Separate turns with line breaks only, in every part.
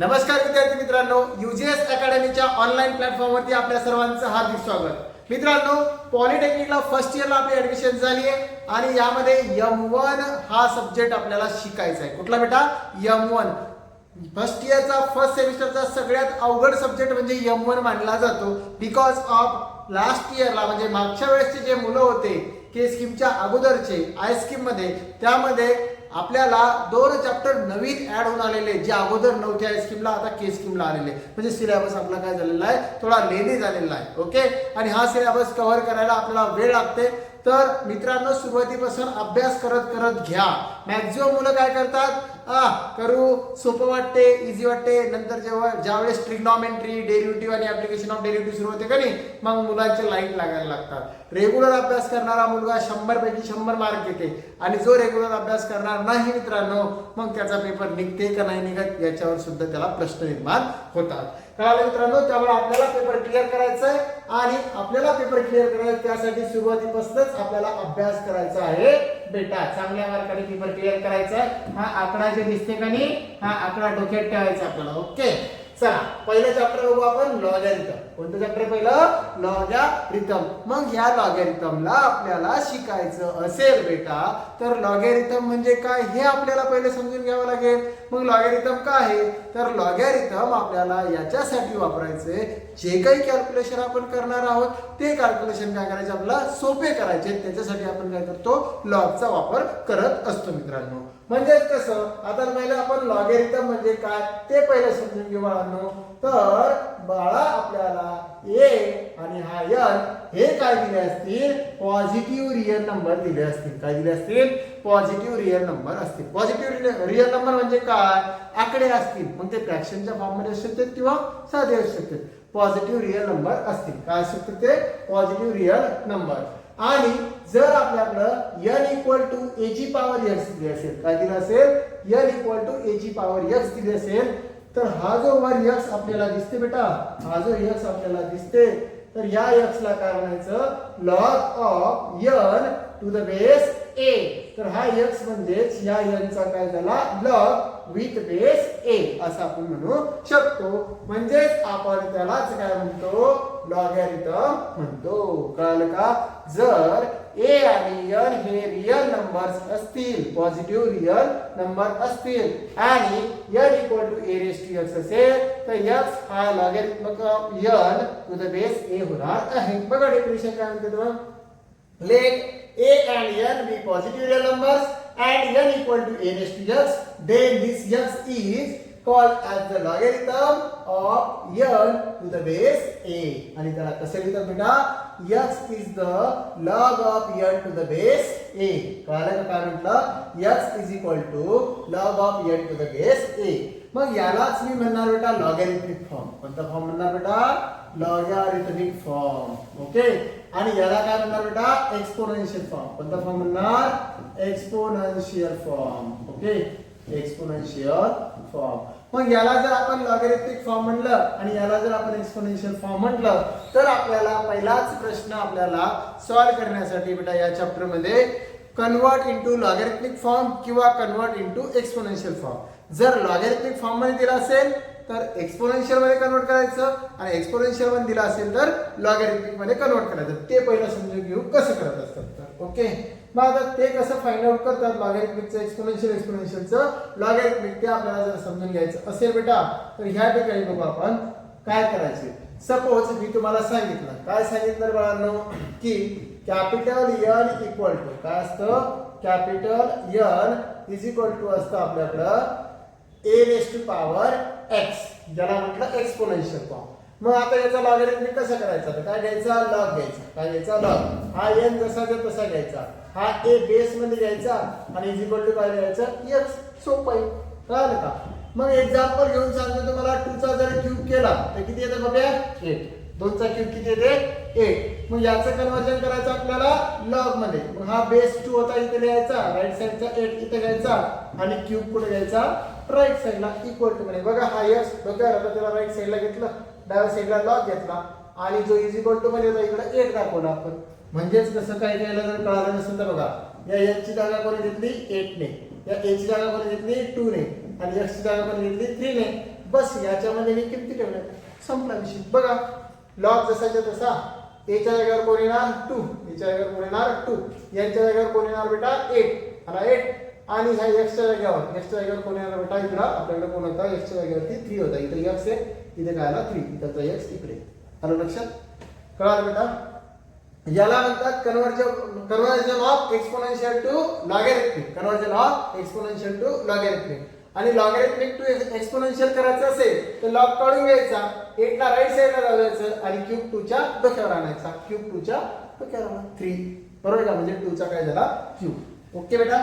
नमस्कार विद्यार्थी मित्रांनो, यूजीएस अकॅडमीच्या ऑनलाईन प्लॅटफॉर्मवरती आपल्या सर्वांचं हार्दिक स्वागत. मित्रांनो, पॉलिटेक्निकला फर्स्ट इयरला आपली ऍडमिशन झाली आहे आणि यामध्ये M1 हा सब्जेक्ट आपल्याला शिकायचा आहे. कुठला बेटा? M1. फर्स्ट इयरचा फर्स्ट सेमिस्टरचा सगळ्यात अवघड सब्जेक्ट म्हणजे M1 मानला जातो. बिकॉज ऑफ लास्ट इयरला म्हणजे मागच्या वेळेसचे जे मुलं होते के स्कीमच्या अगोदरचे आय स्कीम मध्ये, त्यामध्ये आपल्याला 2 चॅप्टर नवीन ऍड होऊन आलेले जे अगोदर नव्हते आय स्कीमला, आता के स्कीमला आलेले. म्हणजे सिलेबस आपला काय झालेला आहे, थोडा लेझी झालेला आहे. ओके, आणि हा सिलेबस कव्हर करायला आपल्याला वेळ लागते. तर मित्रांनो, सुरुवातीपासून अभ्यास करत करत घ्या. मॅक्झिमम मुलं काय करतात, करू सोपं वाटते, इझी वाटते, नंतर ज्यावेळेस ट्रिग्नॉमेट्री, डेरिव्हेटिव्ह आणि ऍप्लिकेशन ऑफ डेरिव्हेटिव्ह सुरू होते का नाही, मग मुलांचे लाईन लागायला लागतात. रेग्युलर अभ्यास करणारा मुलगा 100 पैकी 100 मार्क घेते आणि जो रेग्युलर अभ्यास करणार नाही मित्रांनो, मग त्याचा पेपर निघते का नाही निघत याच्यावर सुद्धा त्याला प्रश्न निर्माण होतात. कळालं मित्रांनो? त्यामुळे आपल्याला पेपर क्लिअर करायचा आहे आणि आपल्याला पेपर क्लिअर करायचा त्यासाठी सुरुवातीपासूनच आपल्याला अभ्यास करायचा आहे बेटा. चांगल्या मार्काने पेपर क्लिअर करायचा आहे. हा आकडा जे दिसते का नाही, हा आकडा डोक्यात ठेवायचा आपल्याला. ओके, चला पहिलं चॅप्टर बघू आपण, लॉगॅरिथम. कोणतं चॅप्टर पहिलं? लॉगॅरिथम. मग या लॉगॅरिथमला आपल्याला शिकायचं असेल बेटा, तर लॉगॅरिथम म्हणजे काय हे आपल्याला पहिले समजून घ्यावं लागेल. मग लॉगॅरिथम काय आहे, तर लॉगॅरिथम आपल्याला याच्यासाठी वापरायचे, जे काही कॅल्क्युलेशन आपण करणार आहोत ते कॅल्क्युलेशन काय करायचे, आपल्याला सोपे करायचे. त्याच्यासाठी आपण काय करतो, लॉगचा वापर करत असतो मित्रांनो. म्हणजे कसं, आता पहिले आपण लॉगॅरिथम म्हणजे काय ते पहिले समजून घेऊ बाळांनो. तर बाळा आपल्याला ए आणि हा n हे काय दिले असतील, पॉझिटिव्ह रिअल नंबर दिले असतील. काय दिले असतील? पॉझिटिव्ह रिअल नंबर असतील. पॉझिटिव्ह रिअल नंबर म्हणजे काय, आकडे असतील. मग ते फ्रॅक्शनच्या फॉर्म मध्ये असू शकतात किंवा साधे असू शकतात. पॉझिटिव्ह रिअल नंबर असतील. काय असू शकतात ते? Positive real number. आणि जर आपल्याकडं n इक्वल टू a ची पॉवर x दिली असेल, काय दिलं असेल, n इक्वल टू a ची पॉवर x दिली असेल, तर हा जो वर x आपल्याला दिसते बेटा, हा जो x आपल्याला दिसते, तर या x ला काय म्हणायचं, log of n to the base a. तर हा x म्हणजेच या n चा काय झाला, लॉग विथ बेस a असं आपण म्हणू शकतो. म्हणजेच आपण त्यालाच काय म्हणतो, लॉगॅरिथम म्हणतो. कळलं का? जर a आणि n हे रिअल नंबर्स असतील, पॉझिटिव्ह रिअल नंबर असतील आणि n equal to a raise to x असेल, तर x हा logarithm of n to the base a होणार आहे. बघा डेफिनेशन काय म्हणते तेव्हा, let a and n be positive real numbers and n equal to a raised to x, then this x is called as the logarithm of n to the base a. आणि त्याला कसं लिहितात बेटा, x is the log of n to the base a. कळलं का काय म्हटलं, x is equal to log of n to the base a. मग यालाच मी म्हणणार बेटा लॉगॅरिथमिक फॉर्म. कोणता फॉर्म म्हणणार बेटा? Logarithmic form. ओके, आणि याला काय म्हणणार बेटा, एक्सपोनेन्शियल फॉर्म. कोणता फॉर्म म्हणणार? Exponential form. Okay, exponential form. मग याला जर आपण लॉगॅरिथमिक फॉर्म म्हणलं आणि याला जर आपण एक्सपोनेन्शियल फॉर्म म्हटलं, तर आपल्याला पहिलाच प्रश्न आपल्याला सॉल्व्ह करण्यासाठी बेटा या चॅप्टर मध्ये कन्वर्ट इनटू लॉगॅरिथमिक फॉर्म किंवा कन्वर्ट इनटू एक्सपोनेन्शियल फॉर्म. जर लॉगॅरिथमिक फॉर्म मध्ये दिला असेल तर एक्सपोनेन्शियल मध्ये कन्वर्ट करायचं आणि एक्सपोनेन्शियल मध्ये दिला असेल तर लॉगॅरिथमिक मध्ये कन्वर्ट करायचं. ते पहिलं समजून घेऊ कसं करत असतात तर. ओके, मग आता ते कसं फाइंड आउट करतात, लॉगॅरिथमिकचं एक्सपोनेन्शियलचं लॉगॅरिथमिक, ते आपल्याला जर समजून घ्यायचं असेल बेटा, तर ह्या ठिकाणी बघू आपण काय करायचे. सपोज मी तुम्हाला सांगितलं, काय सांगितलं बाळांनो, की कॅपिटल n इक्वल टू काय असतं, capital n is equal to असतं आपल्याकडं a raise to power x, ज्याला म्हटलं एक्सपोनेन्शियल फॉर्म. मग आता याचा लॉगॅरिथमिक कसं करायचा, तर काय घ्यायचा, लॉग घ्यायचा. काय घ्यायचा, लॉग. हा n जसाच्या तसा घ्यायचा, हा a बेस मध्ये घ्यायचा आणि इज इक्वल टू काय घ्यायचा, x. सोपं आहे. कळलं का? मग एक्झाम्पल घेऊन सांगतो तुम्हाला, 2 चा जर क्यूब केला तर किती येतं बघा, 8. 2 चा क्यूब किती येते, 8. मग याचं कन्वर्जन करायचं आपल्याला लॉग मध्ये. मग हा बेस 2 होता, इथे लिहायचा, राईट साइडचा 8 इथे घ्यायचा आणि क्यूब कुठे घ्यायचा, राईट साइडला इक्वल टू मध्ये. बघा हा x, बघा आता त्याला राईट साइडला घेतलं, डाव्या साइडला लॉग घेतला आणि जो इज इक्वल टू मध्ये होता इकडे 8 दाखवला आपण. म्हणजेच कसं काय केलं जर कळालं नसेल तर बघा, या n ची जागा कोणी घेतली, 8 ने, या a ची जागा कोणी घेतली, 2 ने, आणि x ची जागा कोणी घेतली, 3 ने. बस याच्यामध्ये मी किमती ठेवल्या संपला विषय. बघा लॉग जसाच्या तसा एच्या जागेवर कोण येणार 2, एच्या जागेवर कोण येणार 2, यांच्या जागेवर कोण येणार बेटा 8 आला 8 आणि ह्या एक्सच्या जागेवर कोण येणार बेटा इकडं आपल्याकडे कोण होता एक्सच्या जागेवरती 3 होता. इथे एक्स आहे इथे काय आला 3, इथं एक्स इकडे आलं लक्षात कळालं बेटा. याला म्हणतात conversion of exponential to logarithmic. Conversion of exponential to logarithmic. आणि लॉगॅरिथमिक टू एक्सपोनेन्शियल करायचं असेल तर लॉग काढून घ्यायचा 8 ला राईट साइडला लावायचं आणि क्यूब 2 च्या डोक्यावर आणायचा. क्यूब 2 च्या डोक्यावर आणा 3 बरोबर का म्हणजे 2 चा काय झाला क्यूब. ओके बेटा.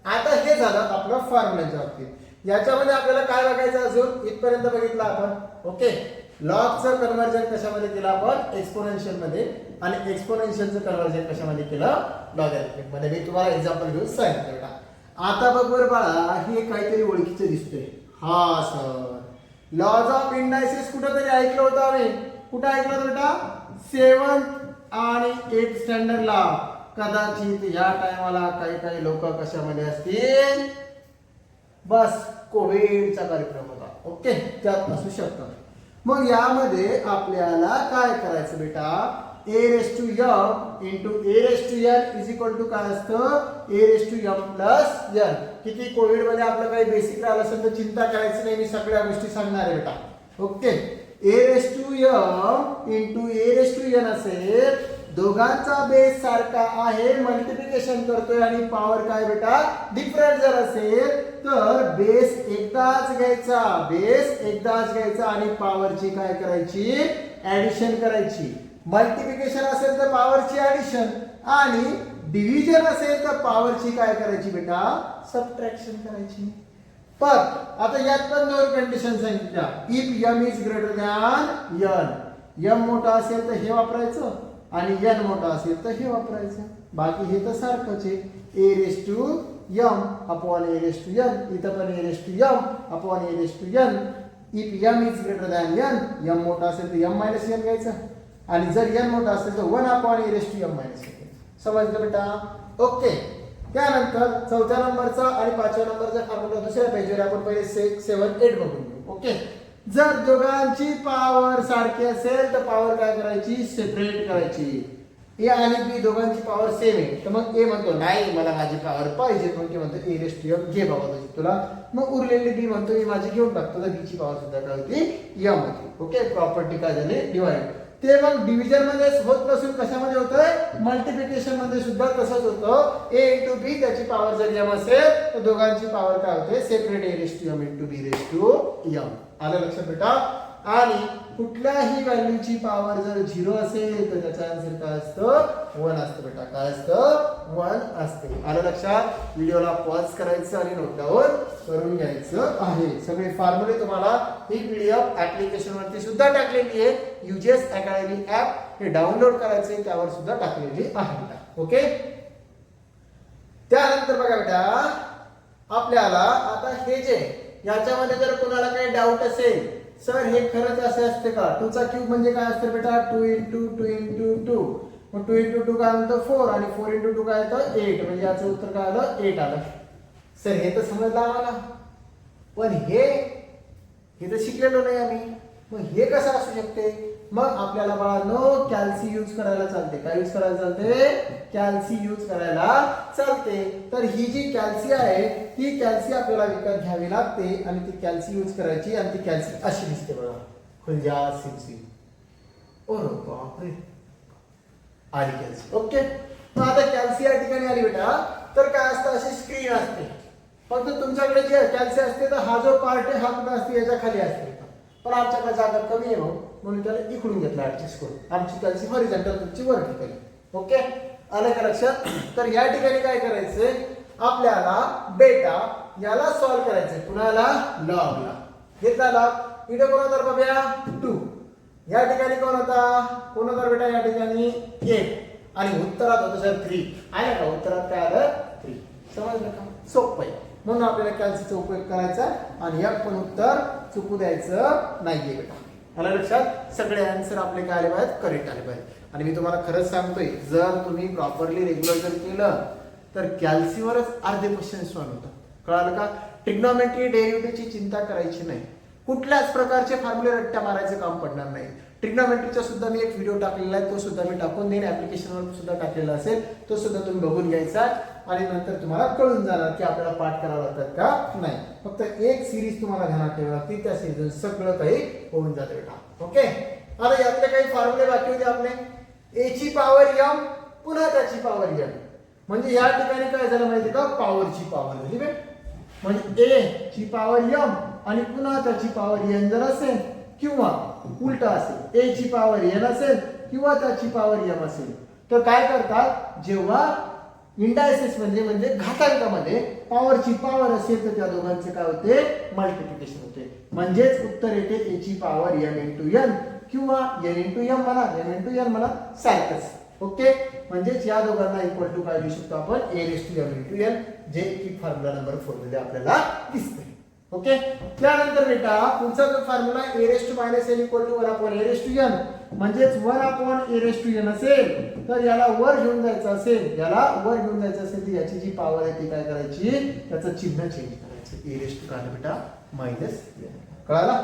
आता हे झालं आपलं फॉर्म्युलाच्या बाबतीत. याच्यामध्ये आपल्याला काय बघायचं अजून इथपर्यंत बघितलं आपण. ओके लॉगचं कन्वर्जन कशामध्ये केलं आपण एक्सपोनेन्शियल मध्ये आणि एक्सपोनेन्शियलचं कन्वर्जन कशामध्ये केलं लॉगॅरिथमिक मध्ये. मी तुम्हाला एक्झाम्पल घेऊन सांगितलं बेटा. आता बघ बरं बाळा हे काहीतरी ओळखीचं दिसतंय. हा सर लॉज ऑफ इंडायसिस कुठेतरी ऐकलं होतं आम्ही. कुठं ऐकलं होतं बेटा 7th आणि 8th स्टँडर्डला. कदाचित या टायमाला काही लोक कशामध्ये असतील बस कोविडचा कार्यक्रम होता. ओके त्यात असू शकतात. मग यामध्ये आपल्याला काय करायचं बेटा a raised to m into a raised to n is equal to काय असतं a raised to m plus n. किती कोविड मध्ये आपलं काही बेसिक राहिलं असेल तर चिंता करायची नाही मी सगळ्या गोष्टी सांगणार आहे बेटा. Okay a raised to m into a raised to n असेल दोघांचा बेस सारखा आहे मल्टिप्लिकेशन करतोय आणि पॉवर काय बेटा डिफरंट जर असेल तर बेस एकदाच घ्यायचा आणि पॉवरची काय करायची ऍडिशन करायची. मल्टिप्लिकेशन असेल तर पॉवरची ऍडिशन आणि डिव्हिजन असेल तर पॉवरची काय करायची बेटा सबट्रॅक्शन करायची. पण आता यात पण 2 कंडिशन सांगितल्या. If m is greater than n, m मोठा असेल तर हे वापरायचं आणि n मोठा असेल तर हे वापरायचं. बाकी हे तर सारखंच आहे a raised to m upon a raised to n. इथं पण a raised to m upon a raised to n. If m is greater than n, m मोठा असेल तर m minus n घ्यायचं आणि जर n मोठा असेल तर 1 upon a raised to m minus n. समजलं बेटा. ओके त्यानंतर 4थ्या नंबरचा आणि 5व्या नंबरचा फॉर्म्युला दुसऱ्या पेजवर आपण पहिले 6, 7, 8 बघून घेऊ. ओके जर दोघांची पॉवर सारखी असेल तर पॉवर काय करायची सेपरेट करायची. ए आणि बी दोघांची पॉवर सेम आहे तर मग ए म्हणतो नाही मला माझी पॉवर पाहिजे मग ते म्हणतो ए रेस्ट टू एम घे बाबा तुझी तुला. मग उरलेली बी म्हणतो मी माझी घेऊन टाकतो तर बीची पॉवर सुद्धा काय होती एम होती. ओके प्रॉपर्टी काय झाली डिवाइड. ते मग डिव्हिजन मध्ये होत नसून कशामध्ये होतंय मल्टिप्लिकेशन मध्ये सुद्धा तसंच होतं. ए इंटू बी त्याची पॉवर जर एम असेल तर दोघांची पॉवर काय होते separate A raise to M into B raise to M. आलं लक्षात बेटा. आणि कुठल्याही व्हॅल्यूची पॉवर जर 0 असेल तर त्याचा आन्सर काय असतं 1 असतं बेटा. काय असतं 1 असते. आलं लक्षात. व्हिडिओला पॉज करायचं आणि नोट डाऊन करून घ्यायचं आहे. सगळे फॉर्म्युले तुम्हाला ही पीडीएफ ऍप्लिकेशन वरती सुद्धा टाकलेली आहे. UGS अकॅडमी ऍप हे डाउनलोड करायचे त्यावर सुद्धा टाकलेली आहे बेटा. ओके त्यानंतर बघा बेटा आपल्याला आता हे जे याच्यामध्ये जर कोणाला काही डाऊट असेल सर हे खरंच असे असते का 2 चा क्यूब म्हणजे काय असतं बेटा 2 into 2 into 2. मग 2 into 2 काय म्हणतो 4 आणि 4 into 2 काय येतं 8 म्हणजे याचं उत्तर काय आलं 8 आलं. सर हे तर समजलं आम्हाला पण हे तर शिकलेलो नाही आम्ही. मग हे कसं असू शकते. मग आपल्याला बाळांनो कॅल्सी यूज करायला चालते. काय यूज करायला चालते कॅल्सी यूज करायला चालते. तर ही जी कॅल्सी आहे ती कॅल्सी आपल्याला विकत घ्यावी लागते आणि ती कॅल्सी यूज करायची आणि ती कॅल्सी अशी दिसते बघा खुलजा सिलसी. ओ बापरे आली कॅल्सी. ओके मग आता कॅल्सी या ठिकाणी आली बेटा तर काय असतं अशी स्क्रीन असते. फक्त तुमच्याकडे जे कॅल्सी असते तर हा जो पार्ट आहे हा कुठं असते याच्या खाली असते. पण आमच्याकडे जागा कमी आहे म्हणून त्याला इकडून घेतला ऍडजस्ट करून. आमची कॅल्सी हॉरिझॉन्टल तुमची वर ठिकाणी. ओके आलं का लक्षात. तर या ठिकाणी काय करायचंय आपल्याला बेटा याला सॉल्व करायचंय. कुणाला लॉगला घेतला लॉग. इथे कोण होता बाबा 2. या ठिकाणी कोण होता बेटा या ठिकाणी 8 आणि उत्तरात होतं सर 3. आलं का उत्तरात काय आलं 3. समजलं का सोपं आहे. म्हणून आपल्याला कॅल्सीचा उपयोग करायचा आणि एक पण उत्तर चुकू द्यायचं नाहीये बेटा. आलं लक्षात. सगळे आन्सर आपले काय आले पाहिजेत करेक्ट आले पाहिजे. आणि मी तुम्हाला खरंच सांगतोय जर तुम्ही प्रॉपरली रेग्युलर जर केलं तर कॅल्सीवरच अर्धे क्वेश्चन सॉल्व्ह होतात. कळालं का. ट्रिग्नोमेट्री डेरिव्हेटिव्हची चिंता करायची नाही. कुठल्याच प्रकारचे फॉर्म्युले रट्ट्या मारायचं काम पडणार नाही. ट्रिग्नोमेट्रीचा सुद्धा मी एक व्हिडिओ टाकलेला आहे, तो सुद्धा मी टाकून देईन, ऍप्लिकेशनवर सुद्धा टाकलेला असेल, तो सुद्धा तुम्ही बघून घ्यायचा आणि नंतर तुम्हाला कळून जाणार की आपल्याला पाठ करावं लागतात का नाही. फक्त एक सिरीज तुम्हाला ध्यानात ठेवावी लागते, त्या सिरीज सगळं काही होऊन जातं बेटा. ओके, आता यातले काही फॉर्म्युले बाकी होते आपले. ए ची पॉवर m पुन्हा त्याची पॉवर n, म्हणजे या ठिकाणी काय झालं माहिती का, पॉवरची पॉवर झाली बे. म्हणजे ए ची पॉवर m आणि पुन्हा त्याची पॉवर n जर असेल किंवा उलट असेल, ए ची पॉवर n असेल किंवा त्याची पॉवर m असेल, तर काय करतात, जेव्हा इंडायसेस म्हणजे घातांकामध्ये पॉवरची पॉवर असेल तर त्या दोघांचे काय होते, मल्टिप्लिकेशन होते. म्हणजेच उत्तर येते ए ची पॉवर m इंटू n किंवा n इंटू m म्हणा, m इंटू n म्हणा, सारखंच. ओके, म्हणजेच या दोघांना इक्वल टू काय लिहू शकतो आपण, a raise to m into n, जे की फॉर्म्युला नंबर 4 मध्ये आपल्याला दिसते. ओके, त्यानंतर बेटा पुढचा जो formula a raise to minus n equal to 1 upon a raise to n, म्हणजेच 1 upon a raise to n असेल तर याला वर घेऊन जायचं असेल, याला वर घेऊन जायचं असेल तर याची जी पॉवर आहे ती काय करायची, त्याचं चिन्ह चेंज करायचं. a रेस टू काय बेटा, मायनस n. कळाला,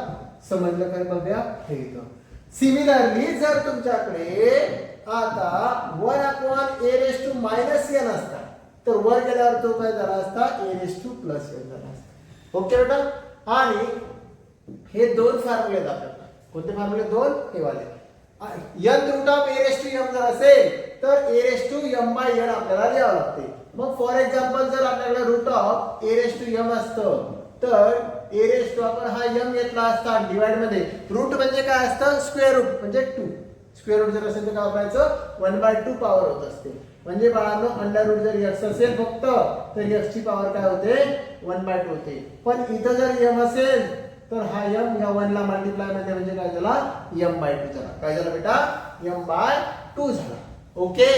समजलं काय बघूया हे इथं. सिमिलरली जर तुमच्याकडे आता 1 upon a raise to minus n असता तर वर गेल्यावर तो काय झाला असता, a raise to plus n झाला असता. ओके बेटा, आणि हे दोन फॉर्म्युले आहेत आपल्याला. कोणते फॉर्म्युले, दोन हे वाले. n root of a raise to m जर असेल तर a raise to m by n आपल्याला लिहावं लागते. मग फॉर एक्झाम्पल जर आपल्याला root of a raise to m असतं तर a रेस टू आपण हा m घेतला असता डिवाइड मध्ये, रूट म्हणजे काय असतं, स्क्वेअर रूट म्हणजे 2. स्क्वेअर रूट जर असेल तर काय वापरायचं, 1/2 पॉवर होत असते. म्हणजे बाळांनो अंडर रूट जर x असेल फक्त तर x ची पॉवर काय होते, 1/2 होते. पण इथं जर m असेल तर हा m या 1 ला मल्टिप्लाय मध्ये म्हणजे काय झाला, m/2 झाला. काय झालं बेटा, m/2 झाला. ओके,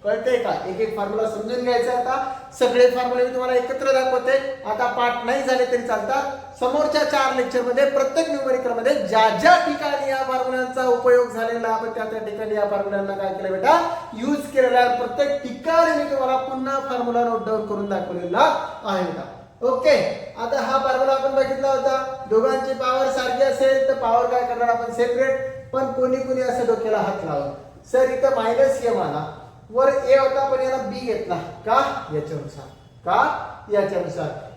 कळते का, एक एक फॉर्म्युला समजून घ्यायचा. आता सगळे फॉर्म्युले मी तुम्हाला एकत्र दाखवते. आता पाठ नाही झाले तरी चालतात. समोरच्या 4 लेक्चर मध्ये प्रत्येक न्यूमेरिकल मध्ये ज्या ज्या ठिकाणी या फॉर्म्युलांचा उपयोग झालेला आपण त्या ठिकाणी या फॉर्म्युलांना काय केलं बेटा, यूज केलेला आहे. प्रत्येक ठिकाणी मी तुम्हाला पुन्हा फॉर्म्युला नोट डाऊन करून दाखवलेला आहे बेटा. ओके, आता हा फॉर्म्युला आपण बघितला होता, दोघांची पॉवर सारखी असेल तर पॉवर काय करणार आपण, सेपरेट. पण कोणी असं डोक्याला हात लावला, सर इथं मायनस m आला, वर a होता पण याला b घेतला का, याच्यानुसार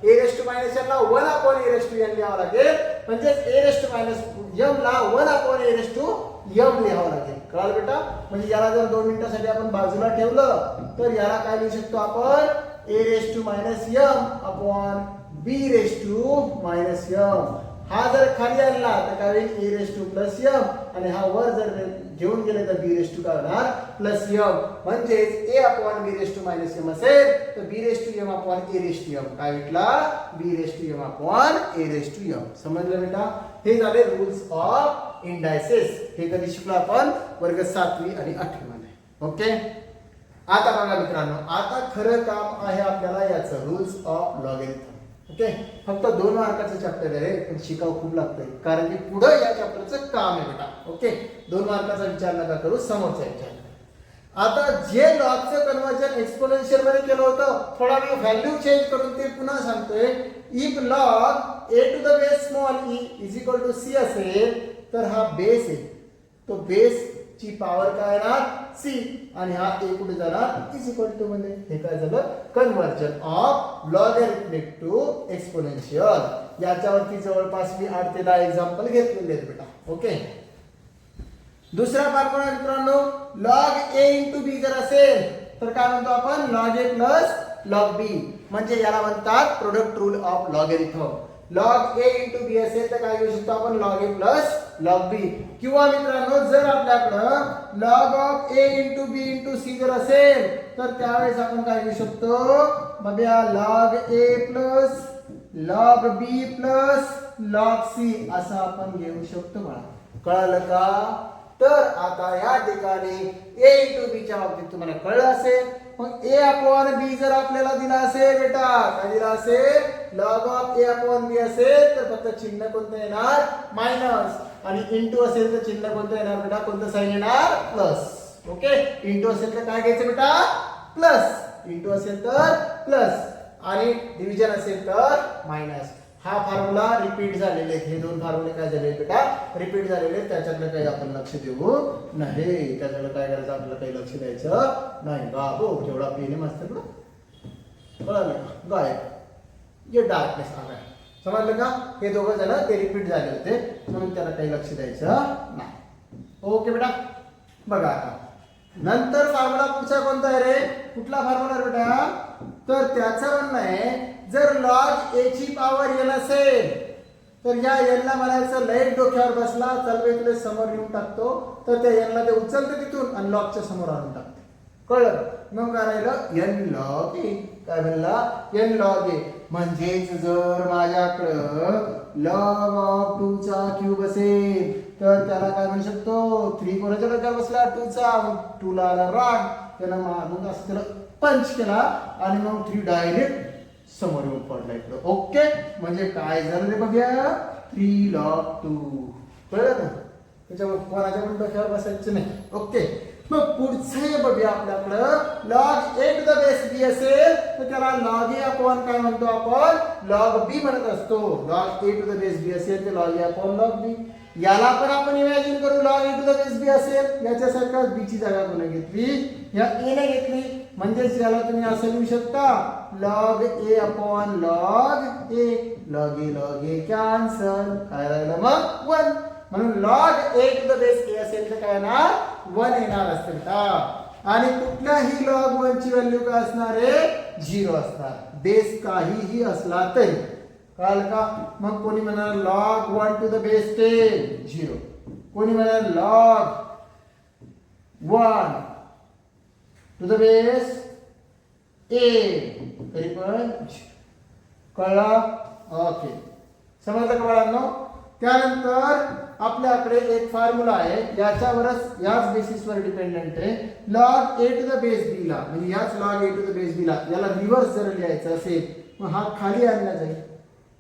a raise to minus n ला 1 upon a raise to n लिहावं लागेल. म्हणजे a raise to minus m ला 1 upon a raise to m लिहावं लागेल. कळालं बेटा, म्हणजे याला जर 2 मिनिटांसाठी आपण बाजूला ठेवलं तर याला काय लिहू शकतो आपण, a raise to minus m upon b raise to minus m. हा जर खाली आणला तर काय होईल, a raise to plus m, आणि हा वर जर घेऊन गेले तर b रेस टू काय होणार, प्लस m. म्हणजे a upon b raise to minus m असेल तर b raise to m upon a raise to m काय भेटला, b raise to m upon a raise to m. समजलं बेटा, हे झाले रूल्स ऑफ इंडायसेस. हे कधी शिकलो आपण, वर्ग 7वी आणि 8वी मध्ये. ओके, आता बघा मित्रांनो, आता खरं काम आहे आपल्याला याचं, रूल्स ऑफ लॉगॅरिथम. ओके, फक्त 2 मार्काचं चॅप्टर आहे पण शिकाव खूप लागतंय, कारण की पुढे या चॅप्टरचं काम आहे बेटा. ओके, 2 मार्काचा विचार नका करू, समोरचा विचार. आता जे लॉगचं कन्वर्जन एक्सपोनेन्शियल मध्ये केलं होतं, थोडा मी व्हॅल्यू चेंज करून ते पुन्हा सांगतोय. If log a to the base small e is equal to c असेल तर हा बेस आहे, तो बेस ची पॉवर काय येणार, c, आणि हा a कुठे जाणार, इज इक्वल टू मध्ये. हे काय झालं, conversion of logarithmic to exponential. याच्यावरती जवळपास मी 8 ते 10 एक्झाम्पल घेतलेले आहेत बेटा. ओके, दुसरा फॉर्म्युला मित्रांनो, लॉग a इंटू b जर असेल तर काय म्हणतो आपण, log a plus log b. म्हणजे याला म्हणतात product rule of logarithm. Log a into b असेल तर काय घेऊ शकतो आपण, log a plus log b. किंवा मित्रांनो जर आपल्याकडं log of a into b into c जर असेल तर त्यावेळेस आपण काय घेऊ शकतो, बघा, log a plus log b plus log c असं आपण घेऊ शकतो बाळा. कळालं का? तर आता या ठिकाणी a इंटू b च्या बाबतीत तुम्हाला कळलं असेल. मग a अपॉन b जर आपल्याला दिला असेल बेटा, काय दिला असेल, log of a upon b असेल तर फक्त चिन्ह कोणतं येणार, मायनस, आणि इंटू असेल तर चिन्ह कोणतं येणार बेटा, कोणतं साइन येणार, प्लस. ओके, इंटू असेल तर काय घ्यायचं बेटा, प्लस. इंटू असेल तर प्लस, आणि डिव्हिजन असेल तर मायनस. हा फॉर्म्युला रिपीट झालेले आहेत, हे दोन फॉर्म्युले काय झाले बेटा रिपीट झालेले आहेत, त्याच्याकडे काही आपण लक्ष देऊ नाही, त्याच्याकडे काय करायचं आपल्याला काही लक्ष द्यायचं नाही. बाबू केवढा पेन मस्त ना, कळलं का गायब ये डार्कनेस आ गया, समजलं का. हे दोघं जण ते रिपीट झाले होते म्हणून त्याला काही लक्ष द्यायचं नाही. ओके बेटा. बघा आता नंतर फॉर्म्युला पुढचा कोणता आहे रे, कुठला फॉर्म्युला बेटा, तर त्याचं म्हणणं आहे जर लॉग ए ची पॉवर n असेल तर या n ला म्हणायचं लाईट डोक्यावर बसला, चल बे तुला समोर येऊन टाकतो, तर त्या n ला ते उचलते तिथून आणि लॉगच्या समोर आणून टाकते. कळलं. मग काय राहिलं n log a. काय म्हणला n log a. म्हणजेच जर माझ्याकडं log ऑफ 2 चा क्यूब असेल तर त्याला काय म्हणू शकतो, 3 कोणाच्या डोक्यावर बसला 2 चा, 2 ला आला राग, त्याला मारून असं त्याला पंच केला आणि मग 3 डायरेक्ट समोर येऊन पडला इकडं. ओके. म्हणजे काय झालं रे बघूया, 3 log 2. कळलं ना. त्याच्यामुळे कोणाच्या पण डोक्यावर बसायचं नाही. ओके. मग पुढचं हे बघूया आपल्याकडं log a to the base b असेल तर त्याला log a अपॉन काय म्हणतो आपण log b म्हणत असतो. log a to the base b असेल तर log a upon log b. याला पण आपण इमॅजिन करू log a to the base b असेल, याच्यासारखा b ची जागा कोणी घेतली, या a ने घेतली, म्हणजेच याला तुम्ही असं लिहू शकता log a upon log a. log a cancel, काय राहिलं मग 1. म्हणून log a to the base a असेल तर काय येणार 1 येणार असते का. आणि कुठल्याही log 1 ची व्हॅल्यू काय असणार आहे 0 असणार, बेस काहीही असला तरी. कळलं का. मग कोणी म्हणणार log 1 to the base 10 0, कोणी म्हणणार log 1 to the base a तरी पण. कळलं. ओके. समजलं का बाळांनो. त्यानंतर आपल्याकडे एक फॉर्म्युला आहे, याच्यावरच याच बेसिसवर डिपेंडंट आहे. log a to the base b ला म्हणजे याच log a to the base b ला याला रिव्हर्स जर लिहायचं असेल मग हा खाली आणला जाईल,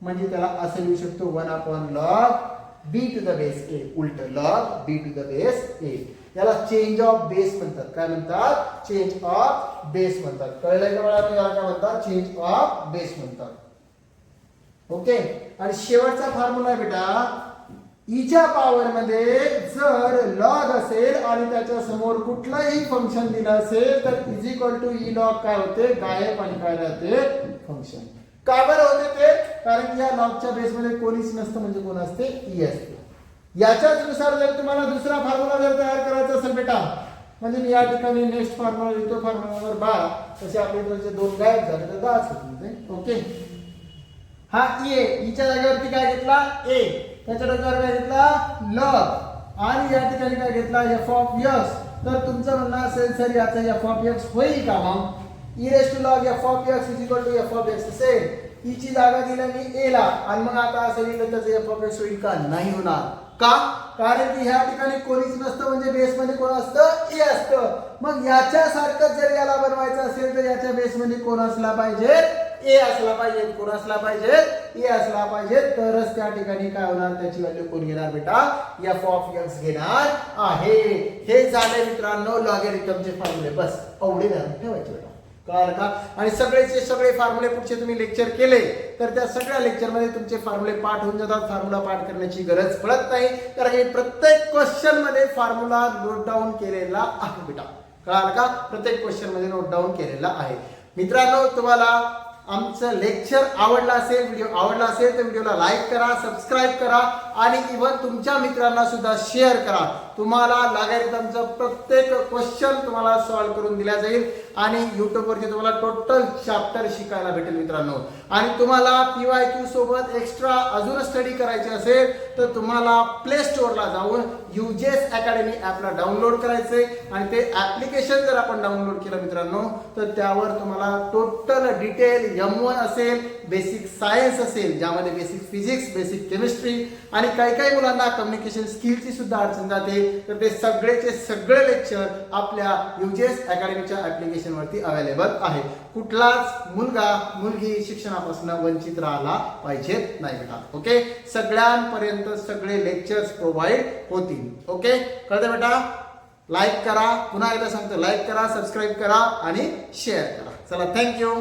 म्हणजे त्याला असं लिहू शकतो 1 upon log b to the base a, उलट log b to the base a. याला चेंज ऑफ बेस म्हणतात. काय म्हणतात, चेंज ऑफ बेस म्हणतात. कळलंय का मला, याला काय म्हणतात चेंज ऑफ बेस म्हणतात. ओके. आणि शेवटचा फॉर्म्युला आहे बेटा, e च्या पॉवर मध्ये जर log असेल आणि त्याच्या समोर कुठलाही फंक्शन दिलं असेल तर is equal to e log काय होते, गायब, आणि काय राहते फंक्शन. का बरं होते ते, कारण की या लॉगच्या बेस मध्ये कोणीच नसतं, म्हणजे कोण असते e असते. याच्याच नुसार जर तुम्हाला दुसरा फॉर्म्युला जर तयार करायचा असेल बेटा, म्हणजे मी या ठिकाणी नेक्स्ट फॉर्म्युला लिहितो, फॉर्म्युलावर 12, तसे आपले इथे 2 गायब झाले तर 10 होते. ओके. हा e च्या जागेवरती काय घेतला a, त्याच्या डोक्यावर काय घेतला log, आणि या ठिकाणी काय घेतला f of x. तर तुमचं म्हणणं असेल सर याचा f of x होईल का, मग e raised to log f of x is equal to f of x असेल. e ची जागा दिली मी a ला, आणि मग आता असं लिहिलं त्याचं f of x होईल का, नाही होणार. का, कारण की ह्या ठिकाणी कोणीच नसतं, म्हणजे बेस मध्ये कोण असतं e असतं. मग याच्यासारखं जर याला बनवायचं असेल तर याच्या बेस मध्ये कोण असला पाहिजे, ए असला पाहिजे. कोण असला पाहिजे, ए असला पाहिजे, तरच त्या ठिकाणी काय होणार, त्याची व्हॅल्यू कोण घेणार बेटा, f of x घेणार आहे. हे झाले मित्रांनो लॉगॅरिथमचे फॉर्म्युले. बस एवढे ध्यान ठेवायचे बेटा. कळलं का. आणि सगळेचे सगळे फॉर्म्युले पुढचे तुम्ही लेक्चर केले तर त्या सगळ्या लेक्चर मध्ये तुमचे फॉर्म्युले पाठ होऊन जातात. फॉर्म्युला पाठ करण्याची गरज पडत नाही, कारण हे प्रत्येक क्वेश्चन मध्ये फॉर्म्युला नोट डाऊन केलेला आहे बेटा. कळलं का. प्रत्येक क्वेश्चन मध्ये नोट डाऊन केलेला आहे. मित्रांनो, तुम्हाला आमचं लेक्चर आवडला असेल, व्हिडिओ आवडला असेल तर व्हिडिओला लाईक करा, सबस्क्राईब करा, आणि इव्हन तुमच्या मित्रांना सुद्धा शेअर करा. तुम्हाला लॉगॅरिथमचं प्रत्येक क्वेश्चन तुम्हाला सॉल्व्ह करून दिला जाईल, आणि युट्यूबवरती तुम्हाला टोटल चॅप्टर शिकायला भेटेल मित्रांनो. आणि तुम्हाला PYQ सोबत एक्स्ट्रा अजून स्टडी करायची असेल तर तुम्हाला प्ले स्टोअरला जाऊन UJS अकॅडमी ॲपला डाउनलोड करायचे, आणि ते ॲप्लिकेशन जर आपण डाउनलोड केलं मित्रांनो तर त्यावर तुम्हाला टोटल डिटेल M1 असेल, बेसिक सायन्स असेल, ज्यामध्ये बेसिक फिजिक्स, बेसिक केमिस्ट्री, आणि काही काही मुलांना कम्युनिकेशन स्किलची सुद्धा अडचण जाते, तर ते सगळेचे सगळे लेक्चर आपल्या UJS अकॅडमीच्या ॲप्लिकेशन वरती अवेलेबल आहे. कुठलाच मुलगा मुलगी शिक्षणापासून वंचित राहिला पाहिजेत नाही बेटा. ओके. सगळ्यांपर्यंत सगळे लेक्चर्स प्रोव्हाइड होतील. ओके. कळतं बेटा. लाईक करा, पुन्हा एकदा सांगतो, लाईक करा, सबस्क्राईब करा आणि शेअर करा. चला, थँक्यू.